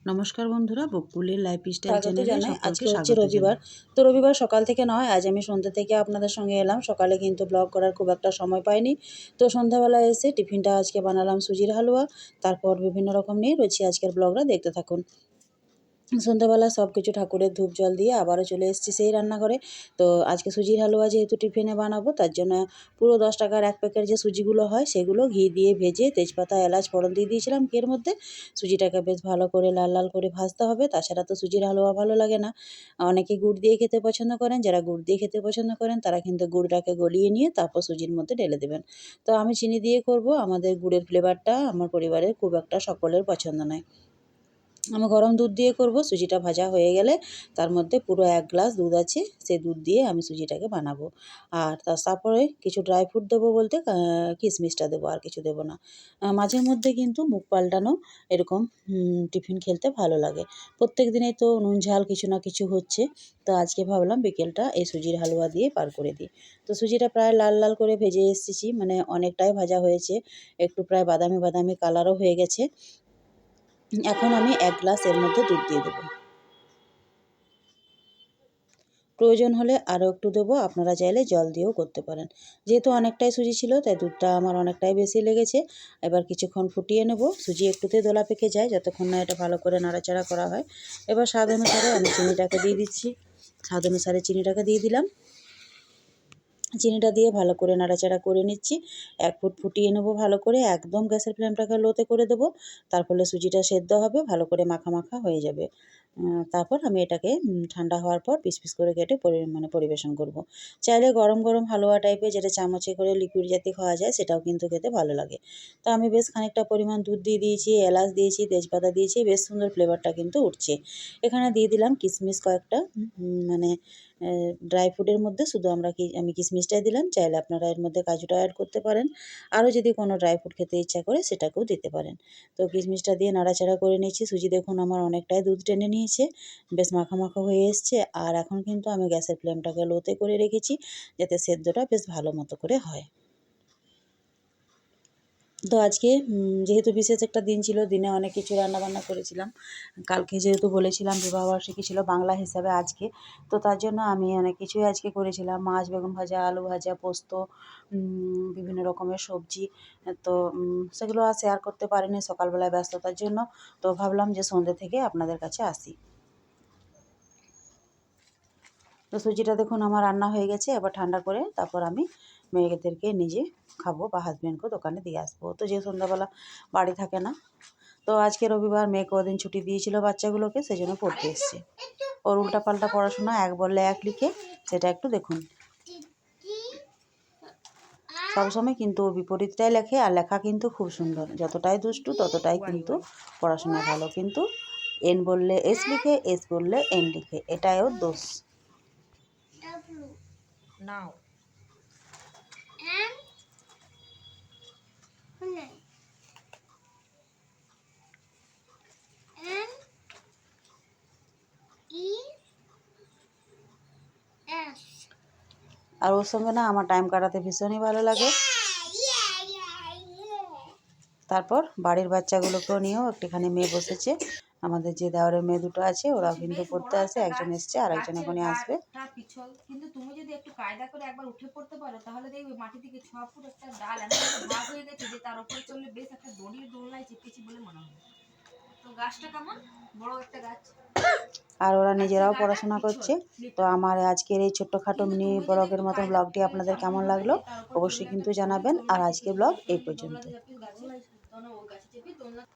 নমস্কার বন্ধুরা, বকুলের লাইফস্টাইল স্বাগত চ্যানেলে জানাই। সকলকে আজকে হচ্ছে স্বাগত রবিবার। জানাই। তো রবিবার সকাল থেকে নয়, আজ আমি সন্ধ্যা থেকে আপনাদের সঙ্গে এলাম। সকালে কিন্তু ব্লগ করার খুব একটা সময় পাইনি। তো সন্ধ্যাবেলায় এসে টিফিনটা আজকে বানালাম সুজির হালুয়া। তারপর বিভিন্ন রকম নিয়ে রয়েছি, আজকের ব্লগটা দেখতে থাকুন। সন্ধ্যাবেলা সব কিছু ঠাকুরের ধূপ জল দিয়ে আবারও চলে এসেছি সেই রান্নাঘরে। তো আজকে সুজির হালুয়া যেহেতু টিফিনে বানাবো, তার জন্য পুরো 10 টাকার এক প্যাকেট যে সুজিগুলো হয় সেগুলো ঘি দিয়ে ভেজে তেজপাতা এলাচ ফোড়ন দিয়ে দিয়েছিলাম ঘিয়ের মধ্যে। সুজিটাকে বেশ ভালো করে লাল লাল করে ভাজতে হবে, তাছাড়া তো সুজির হালুয়া ভালো লাগে না। অনেকে গুড় দিয়ে খেতে পছন্দ করেন, যারা গুড় দিয়ে খেতে পছন্দ করেন তারা কিন্তু গুড়টাকে গলিয়ে নিয়ে তারপর সুজির মধ্যে ঢেলে দেবেন। তো আমি চিনি দিয়ে করব, আমাদের গুড়ের ফ্লেভারটা আমার পরিবারের খুব একটা সকলের পছন্দ নয়। আমি গরম দুধ দিয়ে করব। সুজিটা ভাজা হয়ে গেলে তার মধ্যে পুরো 1 গ্লাস দুধ আছে, সেই দুধ দিয়ে আমি সুজিটাকে বানাবো। আর তারপরে কিছু ড্রাই ফ্রুট দেবো বলতে কিশমিশটা দেবো, আর কিছু দেবো না। মাঝে মধ্যে কিন্তু মুখ পাল্টানো এরকম টিফিন খেলতে ভালো লাগে। প্রত্যেক দিনেই তো নুন ঝাল কিছু না কিছু হচ্ছে। তো আজকে ভাবলাম বিকেলটা এই সুজির হালুয়া দিয়ে পার করে দিই। তো সুজিটা প্রায় লাল লাল করে ভেজে এসেছি, মানে অনেকটাই ভাজা হয়েছে, একটু প্রায় বাদামি বাদামি কালারও হয়ে গেছে। এখন আমি 1 গ্লাস এর মধ্যে দুধ দিয়ে দেবো। প্রয়োজন হলে আরও একটু দেবো, আপনারা চাইলে জল দিয়েও করতে পারেন। যেহেতু অনেকটাই সুজি ছিল তাই দুধটা আমার অনেকটাই বেশি লেগেছে। এবার কিছুক্ষণ ফুটিয়ে নেব, সুজি একটুতে দোলা পেকে যায়, যতক্ষণ না এটা ভালো করে নাড়াচাড়া করা হয়। এবার স্বাদ অনুসারে আমি চিনিটাকে দিয়ে দিচ্ছি। স্বাদ অনুসারে চিনিটাকে দিয়ে দিলাম। চিনিটা দিয়ে ভালো করে নাড়াচাড়া করে নিচ্ছি। 1 ফুট ফুটিয়ে নেব ভালো করে, একদম গ্যাসের ফ্লেমটাকে লোতে করে দেবো। তার ফলে সুজিটা সেদ্ধ হবে, ভালো করে মাখা মাখা হয়ে যাবে। তারপর আমি এটাকে ঠান্ডা হওয়ার পর পিস পিস করে কেটে পরিবেশন করব। চাইলে গরম গরম হালুয়া টাইপের, যেটা চামচে করে লিকুইড জাতীয় খাওয়া যায়, সেটাও কিন্তু খেতে ভালো লাগে। তো আমি বেশ খানিকটা পরিমাণ দুধ দিয়ে দিয়েছি, এলাচ দিয়েছি, তেজপাতা দিয়েছি, বেশ সুন্দর ফ্লেভারটা কিন্তু উঠছে। এখানে দিয়ে দিলাম কিশমিশ কয়েকটা, মানে ড্রাই ফ্রুটের মধ্যে শুধু আমি কিশমিশটাই দিলাম, চাইলে আপনারা এর মধ্যে কাজুটা অ্যাড করতে পারেন। আরও যদি কোনো ড্রাই ফ্রুট খেতে ইচ্ছা করে সেটাকেও দিতে পারেন। তো কিশমিশটা দিয়ে নাড়াচাড়া করে নিচ্ছি। সুজি দেখুন আমার অনেকটাই দুধ টেনে নিয়েছে, বেশ মাখা মাখা হয়ে এসছে। আর এখন কিন্তু আমি গ্যাসের ফ্লেমটাকে লোতে করে রেখেছি, যাতে সেদ্ধটা বেশ ভালো মতো করে হয়। তো আজকে যেহেতু বিশেষ একটা দিন ছিল, দিনে অনেক কিছু রান্নাবান্না করেছিলাম। কালকে যেহেতু বলেছিলাম বিবাহবার্ষিকী ছিল বাংলা হিসাবে আজকে, তো তার জন্য আমি অনেক কিছুই আজকে করেছিলাম। মাছ, বেগুন ভাজা, আলু ভাজা, পোস্ত, বিভিন্ন রকমের সবজি। তো সেগুলো আর শেয়ার করতে পারিনি সকালবেলায় ব্যস্ততার জন্য। তো ভাবলাম যে সন্ধ্যে থেকে আপনাদের কাছে আসি। তো সুজিটা দেখুন আমার রান্না হয়ে গেছে। এবার ঠান্ডা করে তারপর আমি মেয়েদেরকে নিজে খাবো বা হাজব্যান্ডকেও দোকানে দিয়ে আসবো। তো যে সন্ধ্যাবেলা বাড়ি থাকে না, তো আজকে রবিবার, মেয়েকে ওদিন ছুটি দিয়েছিল বাচ্চাগুলোকে, সেই জন্য পড়তে এসছে। ওর উল্টাপাল্টা পড়াশোনা, এক বললে এক লিখে, সেটা একটু দেখুন। সবসময় কিন্তু ও বিপরীতটাই লেখে, আর লেখা কিন্তু খুব সুন্দর। যতটাই দুষ্টু ততটাই কিন্তু পড়াশোনা ভালো। কিন্তু এন বললে এস লিখে, এস বললে এন লিখে, এটাই ওর দোষ। Now. আর ওর সঙ্গে না আমার টাইম কাটাতে ভীষণই ভালো লাগে। তারপর বাড়ির বাচ্চাগুলোকেও নিয়েও একটুখানি মেয়ে বসেছে। আমাদের যে দেওরের মেয়ে দুটো আছে, ওরাও কিন্তু পড়তে আসে, একজন এসছে আর একজন এখনই আসবে। পিছল কিন্তু তুমি যদি একটু কায়দা করে একবার উঠে পড়তে পারো, তাহলে দেখবে মাটি থেকে 6 ফুট একটা ডাল এমন ভাগ হয়ে গেছে যে তার উপরে চললে বেশ একটা দড়ির দোলনায় চেপেছি বলে মনে হয়। তো গাছটা কেমন বড় একটা গাছ। আর ওরা নিজেরাও পড়াশোনা করছে। তো আমার আজকের এই ছোট্টখাটো মিনি ব্লগের মতো ব্লগটি আপনাদের কেমন লাগলো অবশ্যই কিন্তু জানাবেন। আর আজকের ব্লগ এই পর্যন্ত।